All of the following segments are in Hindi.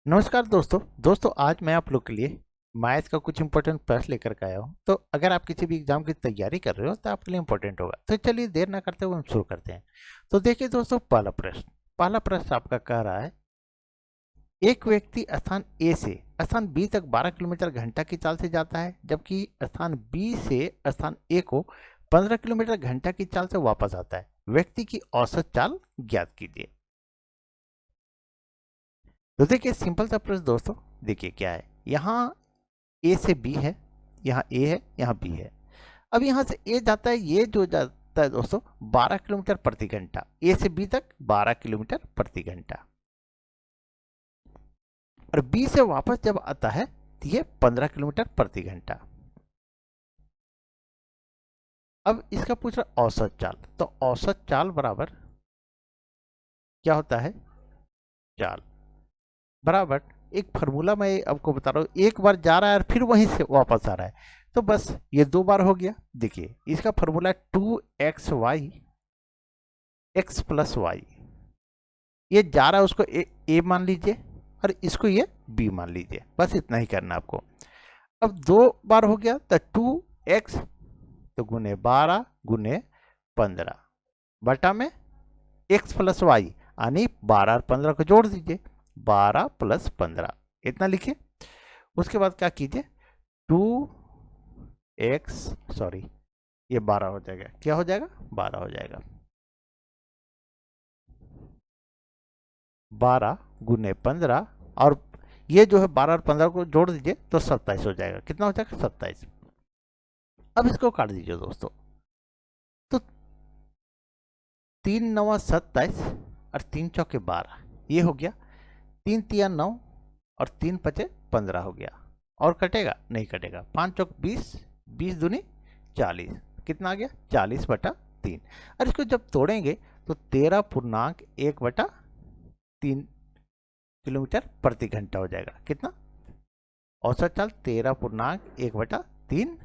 नमस्कार दोस्तों आज मैं आप लोग के लिए मैथ का कुछ इंपॉर्टेंट प्रश्न लेकर के आया हूँ। तो अगर आप किसी भी एग्जाम की तैयारी कर रहे हो तो आपके लिए इंपॉर्टेंट होगा। तो चलिए देर ना करते हुए हम शुरू करते हैं। तो देखिए दोस्तों, पहला प्रश्न आपका कह रहा है, एक व्यक्ति स्थान ए से स्थान बी तक 12 किलोमीटर घंटा की चाल से जाता है, जबकि स्थान बी से स्थान ए को 15 किलोमीटर घंटा की चाल से वापस आता है। व्यक्ति की औसत चाल ज्ञात कीजिए। तो देखिए सिंपल सा प्रश्न दोस्तों, देखिए क्या है, यहाँ ए से बी है, यहाँ ए है, यहाँ बी है। अब यहाँ से ए जाता है, ये जो जाता है दोस्तों 12 किलोमीटर प्रति घंटा, ए से बी तक 12 किलोमीटर प्रति घंटा, और बी से वापस जब आता है तो ये 15 किलोमीटर प्रति घंटा। अब इसका पूछ रहा औसत चाल, तो औसत चाल बराबर क्या होता है, चाल बराबर एक फार्मूला मैं आपको बता रहा हूँ, एक बार जा रहा है और फिर वहीं से वापस आ रहा है, तो बस ये 2 बार हो गया। देखिए इसका formula 2xy x plus Y, ये जा रहा है उसको ए मान लीजिए और इसको ये बी मान लीजिए, बस इतना ही करना आपको। अब 2 बार हो गया तो 2x तो गुने 12 गुने 15 बटा में x प्लस वाई, यानी 12 और 15 को जोड़ दीजिए, 12 प्लस 15 इतना लिखिए। उसके बाद क्या कीजिए, 2x सॉरी ये 12 हो जाएगा, क्या हो जाएगा, 12 हो जाएगा, 12 गुने 15, और ये जो है 12 और 15 को जोड़ दीजिए तो 27 हो जाएगा। कितना हो जाएगा, 27। अब इसको काट दीजिए दोस्तों, तो 3 9 27 और 3 चौके 12, ये हो गया, 3 तिया 9 और 3 पचे 15 हो गया, और कटेगा नहीं कटेगा, 5 चौक 20, 20 दूनी 40, कितना आ गया, 40 बटा 3। और इसको जब तोड़ेंगे तो 13.1/3 किलोमीटर प्रति घंटा हो जाएगा। कितना, औसत चाल 13.1/3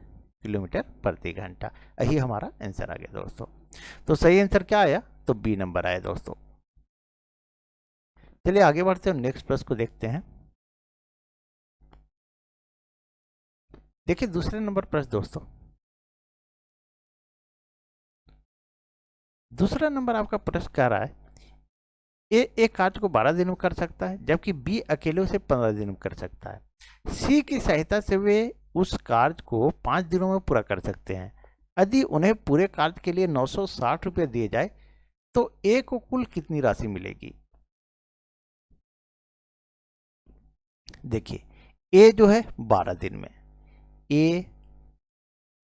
किलोमीटर प्रति घंटा। यही हमारा आंसर आ गया दोस्तों। तो सही आंसर क्या आया, तो बी नंबर आया दोस्तों। चलिए आगे बढ़ते हैं, नेक्स्ट प्रश्न को देखते हैं। देखिए दूसरे नंबर प्रश्न दोस्तों, दूसरा नंबर आपका प्रश्न कह रहा है, ए एक कार्य को 12 दिन में कर सकता है, जबकि बी अकेले उसे 15 दिन में कर सकता है। सी की सहायता से वे उस कार्य को 5 दिनों में पूरा कर सकते हैं। यदि उन्हें पूरे कार्य के लिए 960 रुपये दिए जाए तो ए को कुल कितनी राशि मिलेगी। देखिए ए जो है 12 दिन में, ए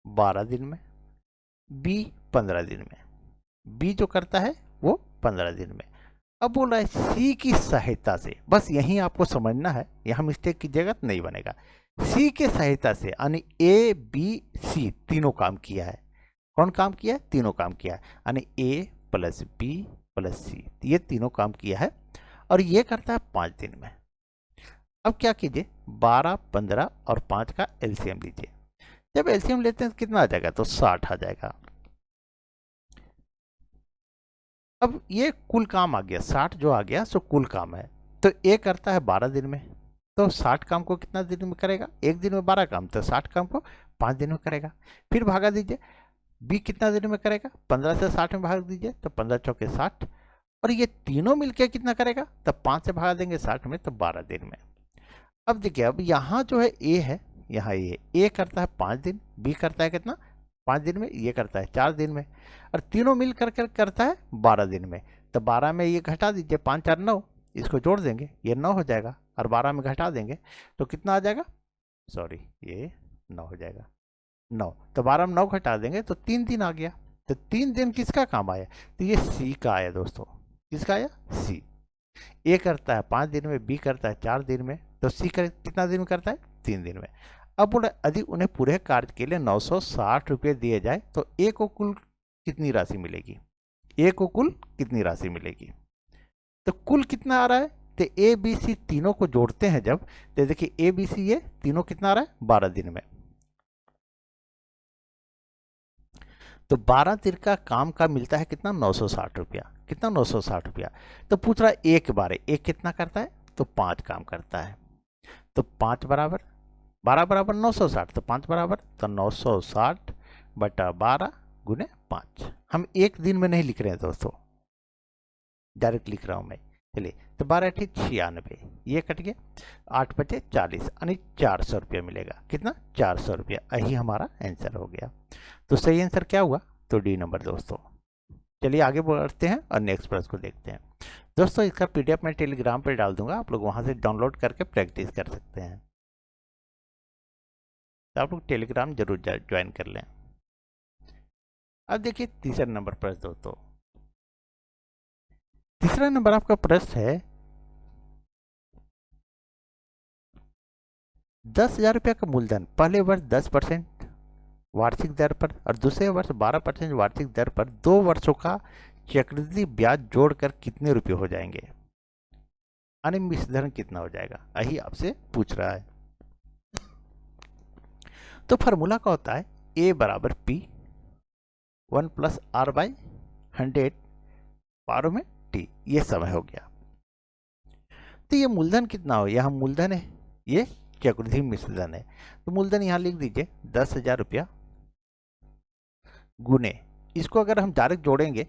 12 दिन में, बी 15 दिन में, बी जो करता है वो 15 दिन में। अब बोल रहा है सी की सहायता से, बस यहीं आपको समझना है, यहाँ मिस्टेक की जगह नहीं बनेगा। सी के सहायता से यानी ए बी सी तीनों काम किया है। कौन काम किया है, तीनों काम किया है, यानी ए प्लस बी प्लस सी, ये तीनों काम किया है, और ये करता है 5 दिन में। अब क्या कीजिए, 12 15 और 5 का एलसीएम लीजिए। जब एलसीएम लेते हैं तो कितना आ जाएगा, तो 60 आ जाएगा। अब ये कुल काम आ गया, 60 जो आ गया सो कुल काम है। तो ए करता है 12 दिन में, तो 60 काम को कितना दिन में करेगा, एक दिन में 12 काम, तो 60 काम को 5 दिन में करेगा। फिर भागा दीजिए, बी कितना दिन में करेगा, 15 से 60 में भाग दीजिए तो 15 चौके 60, और ये तीनों मिलकर कितना करेगा, तब 5 से भागा देंगे 60 में तो 12 दिन में। अब देखिए, अब यहाँ जो है ए है, यहाँ ए करता है 5 दिन, बी करता है कितना, 5 दिन में, ये करता है 4 दिन में, और तीनों मिल करके करता है 12 दिन में। तो 12 में ये घटा दीजिए, 5 4 9, इसको जोड़ देंगे ये 9 हो जाएगा, और 12 में घटा देंगे तो कितना आ जाएगा, सॉरी ये 9 हो जाएगा, 9, तो 12 में 9 घटा देंगे तो 3 दिन आ गया। तो 3 दिन किसका काम आया, तो ये सी का आया दोस्तों। किसका आया, सी। ए करता है 5 दिन में, बी करता है 4 दिन में, तो सी कितना दिन में करता है, 3 दिन में। अब बोला यदि उन्हें पूरे कार्य के लिए 960 रुपये दिए जाए तो ए को कुल कितनी राशि मिलेगी, ए को कुल कितनी राशि मिलेगी। तो कुल कितना आ रहा है, तो ए बी सी तीनों को जोड़ते हैं जब, तो देखिए ए बी सी ये तीनों कितना आ रहा है, 12 दिन में। तो 12 दिन का काम का मिलता है कितना, 960 रुपया। कितना, 960 रुपया। तो पूछ रहा है एक बारे, एक कितना करता है, तो 5 काम करता है। तो 5 बराबर 12 बराबर 960, तो 5 बराबर तो 960 बटा 12 गुने 5। हम एक दिन में नहीं लिख रहे हैं दोस्तों, डायरेक्ट लिख रहा हूं मैं। चलिए, तो 12 अठी 96, ये कट गया, 8 बचे 40, यानी 400 रुपया मिलेगा। कितना? 400 रुपया। यही हमारा आंसर हो गया। तो सही आंसर क्या हुआ? तो डी नंबर दोस्तों। चलिए आगे बढ़ते हैं और नेक्स्ट प्रश्न को देखते हैं। दोस्तों इसका पीडीएफ मैं टेलीग्राम पर डाल दूंगा, आप लोग वहां से डाउनलोड करके प्रैक्टिस कर सकते हैं। तो आप लोग टेलीग्राम जरूर ज्वाइन कर लें। अब देखिए तीसरा नंबर प्रश्न दोस्तों। तीसरा नंबर आपका प्रश्न है 10,000 रुपया का मूलधन पहले वर्ष 10% वार्षिक दर पर और दूसरे वर्ष 12% वार्षिक दर पर 2 वर्षों का चक्रवृद्धि ब्याज जोड़कर कितने रुपए हो जाएंगे? यानी मिश्रधन कितना हो जाएगा, यही आपसे पूछ रहा है। तो फार्मूला का होता है ए बराबर P 1 plus R by 100 power में टी। ये समय हो गया। तो ये मूलधन कितना हो, यहाँ मूलधन है, ये चक्रवृद्धि मिश्रधन है। तो मूलधन यहाँ लिख दीजिए 10,000 रुपया गुने, इसको अगर हम डायरेक्ट जोड़ेंगे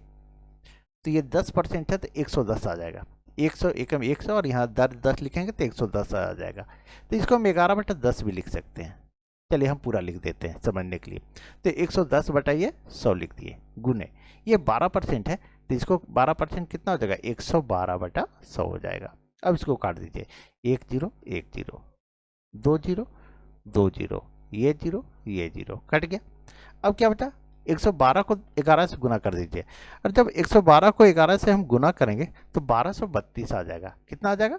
तो ये 10% है तो 110 आ जाएगा। 100 एकम 100 और यहाँ दर 10 लिखेंगे तो 110 आ जाएगा। तो इसको हम 11/10 भी लिख सकते हैं। चलिए हम पूरा लिख देते हैं समझने के लिए। तो 110 बटा ये 100 लिख दिए, गुने ये 12% है तो इसको 12% कितना हो जाएगा? 112/100 हो जाएगा। अब इसको काट दीजिए, 1 0 1 0 2 0 2 0, ये 0 ये 0 कट गया। अब क्या बचा? 112 को 11 से गुना कर दीजिए, और जब 112 को 11 से हम गुना करेंगे तो 1232 आ जाएगा। कितना आ जाएगा?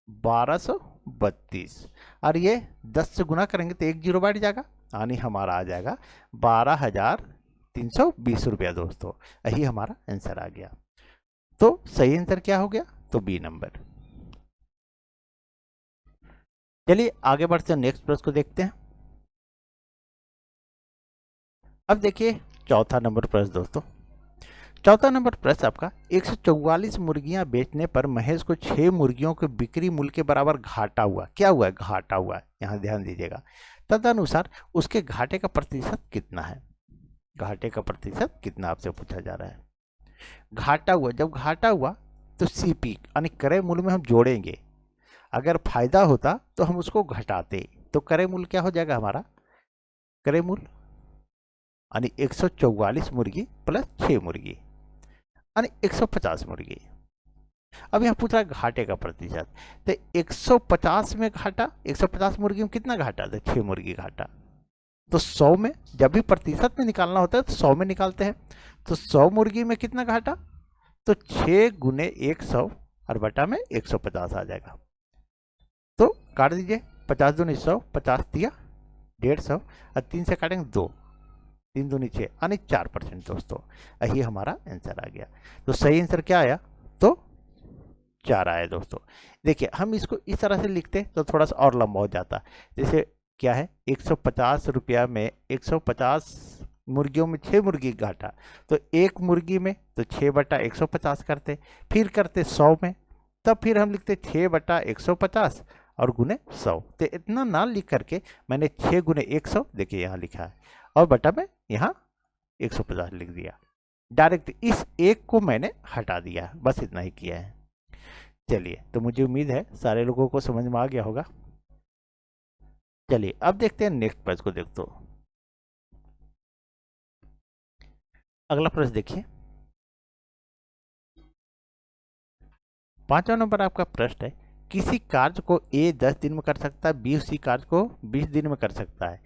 1232। और ये 10 से गुना करेंगे तो 1 0 बढ़ जाएगा, यानी हमारा आ जाएगा 12,320 रुपया दोस्तों। यही हमारा आंसर आ गया। तो सही आंसर क्या हो गया? तो बी नंबर। चलिए आगे बढ़ते हैं, नेक्स्ट प्रश्न को देखते हैं। अब देखिए चौथा नंबर प्रश्न दोस्तों। चौथा नंबर प्रश्न आपका 144 मुर्गियां बेचने पर महेश को 6 मुर्गियों के बिक्री मूल्य के बराबर घाटा हुआ। क्या हुआ है? घाटा हुआ है। यहाँ ध्यान दीजिएगा। तदनुसार उसके घाटे का प्रतिशत कितना है? घाटे का प्रतिशत कितना आपसे पूछा जा रहा है। घाटा हुआ, जब घाटा हुआ तो सीपी यानी क्रय मूल्य में हम जोड़ेंगे। अगर फायदा होता तो हम उसको घटाते, तो क्रय मूल्य क्या हो जाएगा हमारा? क्रय मूल्य यानी 144 मुर्गी प्लस 6 मुर्गी यानी 150 मुर्गी। अब यहाँ पूछ रहा है घाटे का प्रतिशत। तो 150 में घाटा, 150 मुर्गी में कितना घाटा? तो 6 मुर्गी घाटा। तो 100 में, जब भी प्रतिशत में निकालना होता है तो 100 में निकालते हैं। तो 100 मुर्गी में कितना घाटा? तो 6 गुने 100 और बटा में 150 आ जाएगा। तो काट दीजिए, 50 दूनी 100, 50 दिया 150 और 3 से काटेंगे 2, 3 दूनी 6 यानी 4% दोस्तों। यही हमारा आंसर आ गया। तो सही आंसर क्या आया? तो 4 आया दोस्तों। देखिए हम इसको इस तरह से लिखते तो थोड़ा सा और लंबा हो जाता। जैसे क्या है, 150 रुपया में 150 मुर्गियों में 6 मुर्गी घाटा, तो एक मुर्गी में तो 6/150 करते, फिर करते 100 में, तब फिर हम लिखते 6/150 और गुने 100। तो इतना ना लिख करके मैंने 6 गुने 100 देखिए यहाँ लिखा है, और बटा में यहाँ 150 लिख दिया। डायरेक्ट इस एक को मैंने हटा दिया, बस इतना ही किया है। चलिए, तो मुझे उम्मीद है सारे लोगों को समझ में आ गया होगा। चलिए अब देखते हैं नेक्स्ट प्रश्न को। देखते हो अगला प्रश्न देखिए, 5वां नंबर आपका प्रश्न है, किसी कार्य को ए 10 दिन में कर सकता है, बी उसी कार्य को 20 दिन में कर सकता है।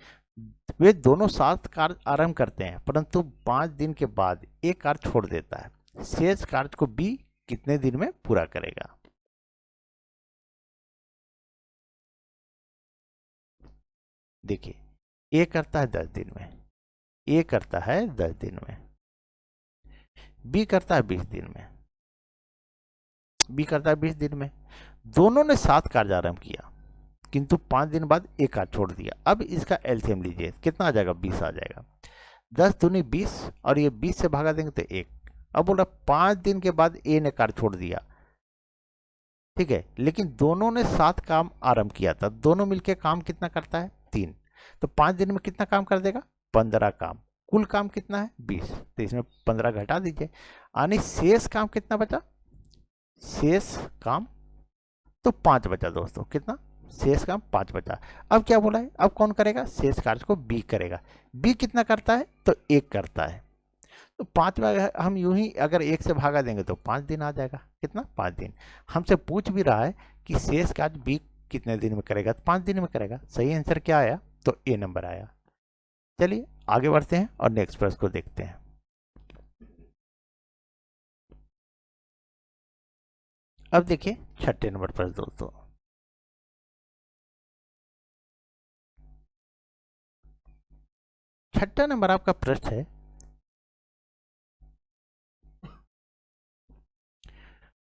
वे दोनों साथ कार्य आरंभ करते हैं, परंतु 5 दिन के बाद एक कार्य छोड़ देता है। शेष कार्य को बी कितने दिन में पूरा करेगा? देखिए, ए करता है 10 दिन में, ए करता है 10 दिन में, बी करता है 20 दिन में, बी करता है 20 दिन में। दोनों ने 7 कार्य आरंभ किया, किंतु 5 दिन बाद एक कार्य छोड़ दिया। अब इसका एलसीएम लीजिए, कितना आ जाएगा? 20 आ जाएगा। 10 दूनी 20 और ये 20 से भागा देंगे तो 1। अब बोला 5 दिन के बाद ए ने कार्य छोड़ दिया, ठीक है, लेकिन दोनों ने 7 काम आरंभ किया था, दोनों मिलके काम कितना करता है 3, तो 5 दिन में कितना काम कर देगा 15 काम, कुल काम कितना है 20, तो इसमें 15 घटा दीजिए, यानी शेष काम कितना बचा, शेष काम तो 5 बचा दोस्तों, कितना शेष काम 5 बचा। अब क्या बोला है, अब कौन करेगा शेष कार्य को बी करेगा, बी कितना करता है तो 1 करता है, तो 5 बार हम यूं ही अगर 1 से भागा देंगे तो 5 दिन आ जाएगा, कितना 5 दिन। हमसे पूछ भी रहा है कि शेष कार्य बी कितने दिन में करेगा, तो 5 दिन में करेगा, सही आंसर क्या आया तो ए नंबर आया। चलिए आगे बढ़ते हैं और नेक्स्ट प्रश्न को देखते हैं। अब देखिए 6ठे नंबर प्रश्न दोस्तों, छठा नंबर आपका प्रश्न है,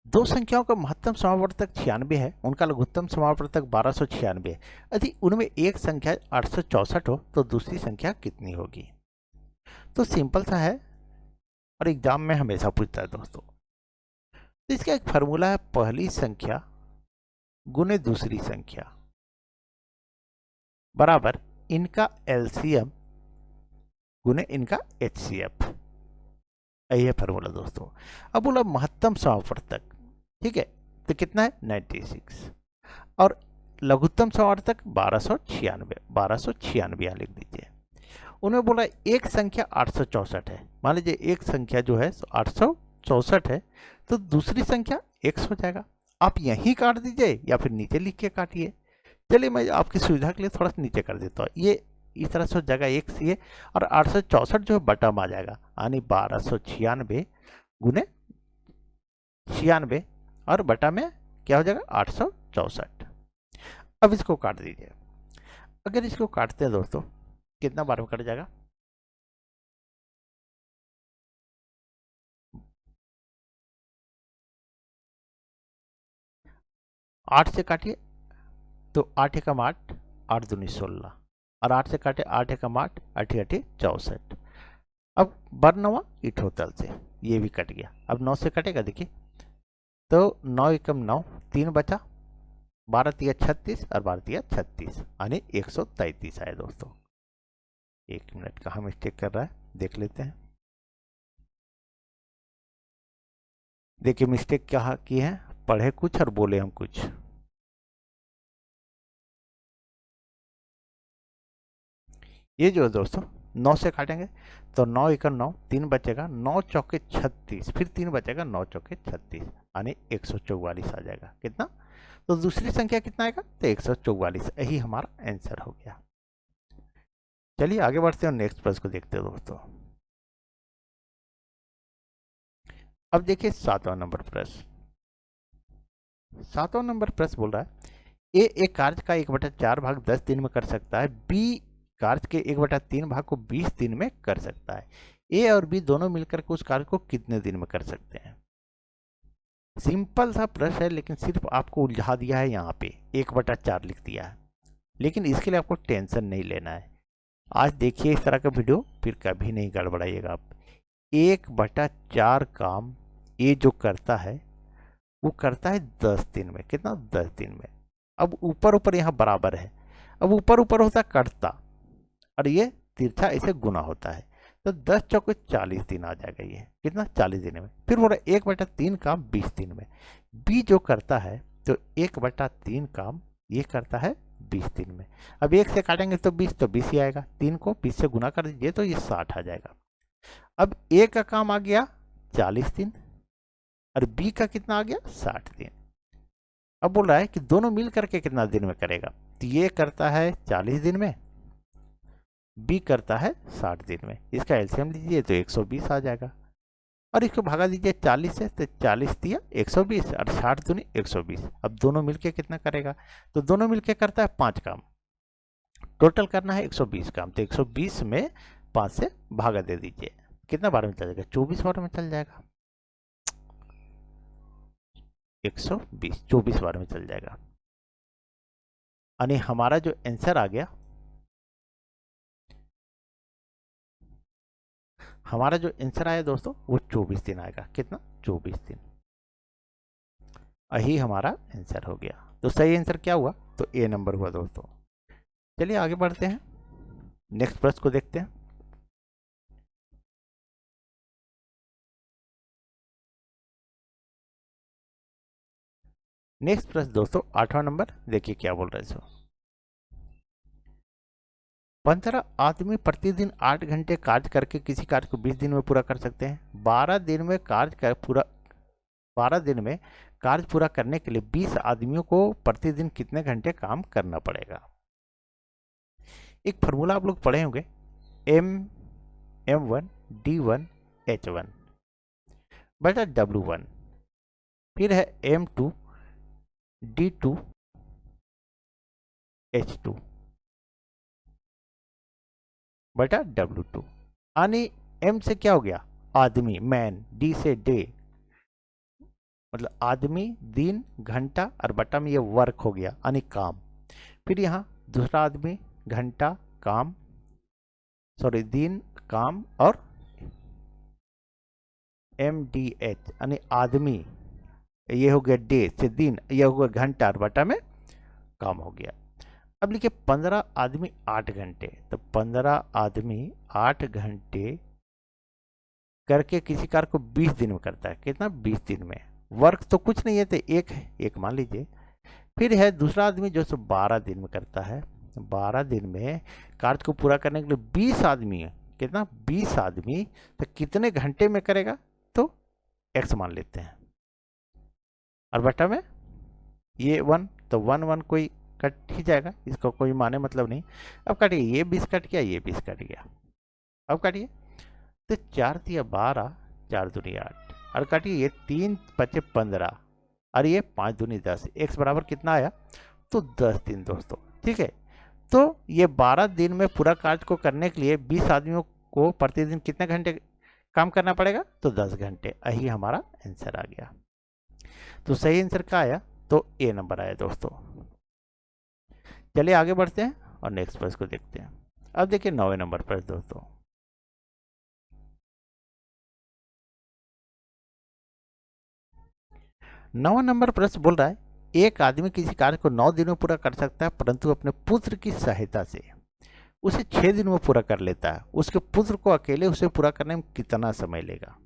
दो संख्याओं का महत्तम समावर्तक 96 है, उनका लघुत्तम समावर्तक 1296 है, यदि उनमें एक संख्या 864 हो तो दूसरी संख्या कितनी होगी। तो सिंपल सा है और एग्जाम में हमेशा पूछता है दोस्तों। तो इसका एक फार्मूला है, पहली संख्या गुने दूसरी संख्या बराबर इनका एलसीएम गुने इनका एचसीएफ, यही है फार्मूला दोस्तों। अब बोला महत्तम समावर्तक, ठीक है, तो कितना है 96 और लघुत्तम समावर्तक 1296 यहाँ लिख दीजिए। उन्होंने बोला एक संख्या 864 है, मान लीजिए एक संख्या जो है 864 है, तो दूसरी संख्या x हो जाएगा। आप यहीं काट दीजिए या फिर नीचे लिख के काटिए। चलिए मैं आपकी सुविधा के लिए थोड़ा सा नीचे कर देता हूँ, ये इस तरह से हो जाएगा एक सी और 864 जो है बटा में आ जाएगा, यानी 1296 गुने 96 और बटा में क्या हो जाएगा 864। अब इसको काट दीजिए, अगर इसको काटते हैं दोस्तों कितना बार में कट जाएगा, 8 से काटिए तो 8 एकम 8, 8 दूनी 16 और 8 से काटे 8 एकम 8, 8 8 64। अब बरनवा इठोतल से ये भी कट गया, अब 9 से कटेगा देखिए, तो 9 एकम 9, 3 बचा, 12 तिया 36 और 12 तिया 36 यानी 133 आए दोस्तों। एक मिनट कहाँ मिस्टेक कर रहा है देख लेते हैं। देखिए मिस्टेक क्या की है, पढ़े कुछ और बोले हम कुछ। ये जो है दोस्तों 9 से काटेंगे तो 9 एकम 9, 3 बचेगा, 9 चौके 36, फिर 3 बचेगा, 9 चौके 36 यानी 144 आ जाएगा, कितना, तो दूसरी संख्या कितना आएगा तो 144, यही हमारा आंसर हो गया। चलिए आगे बढ़ते हैं और नेक्स्ट प्रश्न को देखते हैं दोस्तों। अब देखिए 7वां नंबर प्रश्न, 7वां नंबर प्रश्न बोल रहा है ए एक कार्य का 1/4 भाग 10 दिन में कर सकता है, बी कार्य के 1/3 भाग को 20 दिन में कर सकता है, ए और बी दोनों मिलकर के उस कार्य को कितने दिन में कर सकते हैं। सिंपल सा प्रश्न है, लेकिन सिर्फ आपको उलझा दिया है, यहाँ पे 1/4 लिख दिया है, लेकिन इसके लिए आपको टेंशन नहीं लेना है। आज देखिए इस तरह का वीडियो, फिर कभी नहीं गड़बड़ाइएगा आप। 1/4 काम ये जो करता है वो करता है 10 दिन में, कितना 10 दिन में। अब ऊपर ऊपर यहाँ बराबर है, अब ऊपर ऊपर होता है कटता और ये तिरछा ऐसे गुना होता है, तो 10 चौके 40 दिन आ जाएगा, ये कितना 40 दिन में। फिर बोला 1/3 काम 20 दिन में, बी जो करता है तो 1/3 काम ये करता है 20 दिन में। अब 1 से काटेंगे तो 20, तो 20 ही आएगा, 3 को 20 से गुना कर दीजिए तो ये 60 आ जाएगा। अब ए का काम आ गया 40 दिन और बी का कितना आ गया 60 दिन। अब बोल रहा है कि दोनों मिल करके कितना दिन में करेगा, तो ये करता है 40 दिन में, बी करता है 60 दिन में। इसका एलसीएम लीजिए तो 120 आ जाएगा और इसको भागा दीजिए 40 से, तो 40 दिया 120 और 60 दूनी 120। अब दोनों मिलके कितना करेगा, तो दोनों मिलके करता है 5 काम, टोटल करना है 120 काम, तो 120 में 5 से भागा दे दीजिए, कितना बार में चल जाएगा 24 बार में चल जाएगा, 120 24 बार में चल जाएगा। यानी हमारा जो आंसर आ गया, हमारा जो आंसर आया दोस्तों वो 24 दिन आएगा, कितना 24 दिन। यही हमारा आंसर हो गया। तो सही आंसर क्या हुआ? तो ए नंबर हुआ दोस्तों। चलिए आगे बढ़ते हैं, नेक्स्ट प्रश्न को देखते हैं। नेक्स्ट प्रश्न दोस्तों 8वां नंबर, देखिए क्या बोल रहे हैं। 15 आदमी प्रतिदिन 8 घंटे कार्य करके किसी कार्य को 20 दिन में पूरा कर सकते हैं। 12 दिन में कार्य पूरा करने के लिए 20 आदमियों को प्रतिदिन कितने घंटे काम करना पड़ेगा? एक फॉर्मूला आप लोग पढ़े होंगे, M1 D1 H1 बटा W1, फिर है M2 D2 H2 बटा W2। यानी M से क्या हो गया? आदमी, मैन, D से डे, मतलब आदमी, दिन, घंटा, और बटा में ये वर्क हो गया यानी काम। फिर यहाँ दूसरा आदमी, घंटा, काम, सॉरी दिन, काम, और MDH यानी आदमी, ये हो गया डे से दिन, ये हो गया घंटा, और बटा में काम हो गया। अब लिखिए 15 आदमी 8 घंटे, तो 15 आदमी 8 घंटे करके किसी कार्य को 20 दिन में करता है। कितना? 20 दिन में। वर्क तो कुछ नहीं है, तो एक है, एक मान लीजिए। फिर है दूसरा आदमी जो सो 12 दिन में करता है। 12 दिन में कार्य को पूरा करने के लिए 20 आदमी है। कितना? 20 आदमी, तो कितने घंटे में करेगा? तो एक्स मान लेते हैं, और बटा में ये 1, तो 1 कोई कट ही जाएगा, इसका कोई माने मतलब नहीं। अब काटिए, ये 20 कट गया, ये 20 कट गया। अब काटिए, तो 4 दिया 12, 4 दूनी 8, और काटिए, ये 3 बचे 15, और ये 5 दूनी 10, एक्स बराबर कितना आया? तो 10 दिन दोस्तों। ठीक है, तो ये 12 दिन में पूरा कार्य को करने के लिए 20 आदमियों को प्रतिदिन कितने घंटे काम करना पड़ेगा? तो 10 घंटे। यही हमारा आंसर आ गया। तो सही आंसर क्या आया? तो ए नंबर आया दोस्तों। चलिए आगे बढ़ते हैं और नेक्स्ट प्रश्न को देखते हैं। अब देखिए 9वें नंबर पर दोस्तों। 9वां नंबर प्रश्न बोल रहा है, एक आदमी किसी कार्य को 9 दिन में पूरा कर सकता है, परंतु अपने पुत्र की सहायता से उसे 6 दिन में पूरा कर लेता है। उसके पुत्र को अकेले उसे पूरा करने में कितना समय लेगा?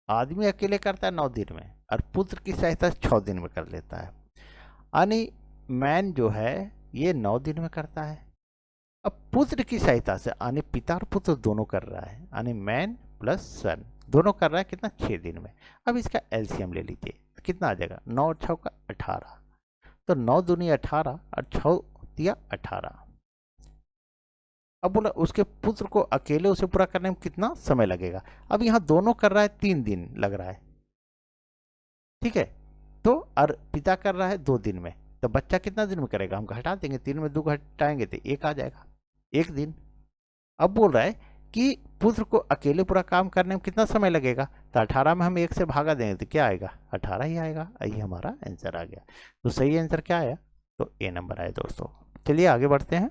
आदमी अकेले करता है 9 दिन में, और पुत्र की सहायता से 6 दिन में कर लेता है। यानी मैन जो है ये 9 दिन में करता है। अब पुत्र की सहायता से, यानी पिता और पुत्र दोनों कर रहा है, यानी मैन प्लस सन दोनों कर रहा है। कितना? 6 दिन में। अब इसका एलसीएम ले लीजिए, तो कितना आ जाएगा? 9 और 6 का 18, तो 9 दूनी 18 और 6 दिया 18। अब बोला उसके पुत्र को अकेले उसे पूरा करने में कितना समय लगेगा? अब यहाँ दोनों कर रहा है 3 दिन लग रहा है। ठीक है, तो और पिता कर रहा है 2 दिन में, तो बच्चा कितना दिन में करेगा? हम घटा देंगे, 3 में 2 घटाएंगे तो 1 आ जाएगा, 1 दिन। अब बोल रहा है कि पुत्र को अकेले पूरा काम करने में कितना समय लगेगा? तो 18 में हम 1 से भागा देंगे तो क्या आएगा? 18 ही आएगा। यही हमारा आंसर आ गया। तो सही आंसर क्या आया? तो ए नंबर आया दोस्तों। चलिए आगे बढ़ते हैं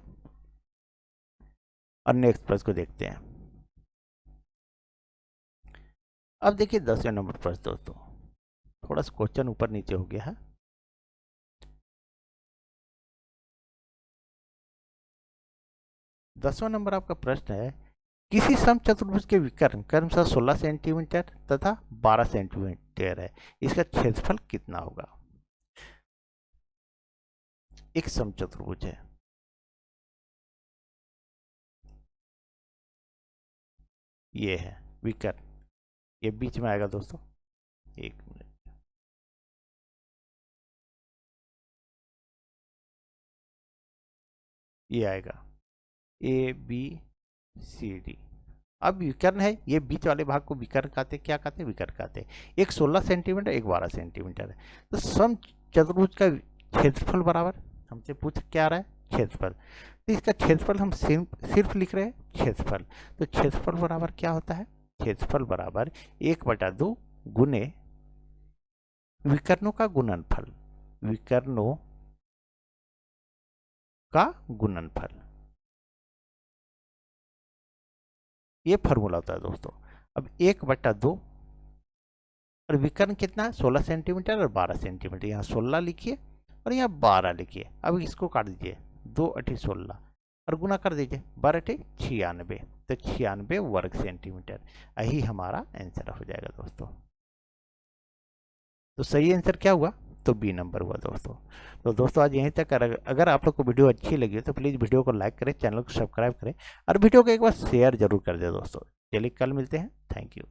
और नेक्स्ट प्रश्न को देखते हैं। अब देखिए 10वें नंबर प्रश्न दोस्तों, थोड़ा सा क्वेश्चन ऊपर नीचे हो गया है। 10वां नंबर आपका प्रश्न है, किसी समचतुर्भुज के विकर्ण क्रमशः 16 सेंटीमीटर तथा 12 सेंटीमीटर है, इसका क्षेत्रफल कितना होगा? एक समचतुर्भुज है, ये है विकर्ण, ये बीच में आएगा दोस्तों। एक मिनट, ये आएगा ए बी सी डी। अब विकर्ण है, ये बीच वाले भाग को विकर्ण कहते, क्या कहते? विकर्ण कहते। एक 16 सेंटीमीटर, एक 12 सेंटीमीटर है। तो सम चतुर्भुज का क्षेत्रफल बराबर, हमसे पूछ क्या आ रहा है? क्षेत्रफल। तो इसका क्षेत्रफल हम सिर्फ लिख रहे हैं क्षेत्रफल। तो क्षेत्रफल बराबर क्या होता है? क्षेत्रफल बराबर 1/2 गुने विकर्णों का गुणनफल, विकर्णों का गुणनफल। ये फॉर्मूला होता है दोस्तों। अब 1/2 और विकर्ण कितना है 16 सेंटीमीटर और 12 सेंटीमीटर। यहाँ 16 लिखिए और यहाँ 12 लिखिए। अब इसको काट दीजिए, 2 अठी 16 और गुना कर दीजिए, 12 अठी 96, तो 96 वर्ग सेंटीमीटर। यही हमारा आंसर हो जाएगा दोस्तों। तो सही आंसर क्या हुआ? तो बी नंबर हुआ दोस्तों। तो दोस्तों आज यहीं तक। अगर आप लोग को वीडियो अच्छी लगी हो तो प्लीज़ वीडियो को लाइक करें, चैनल को सब्सक्राइब करें और वीडियो को एक बार शेयर जरूर कर दें दोस्तों। चलिए कल मिलते हैं। Thank you.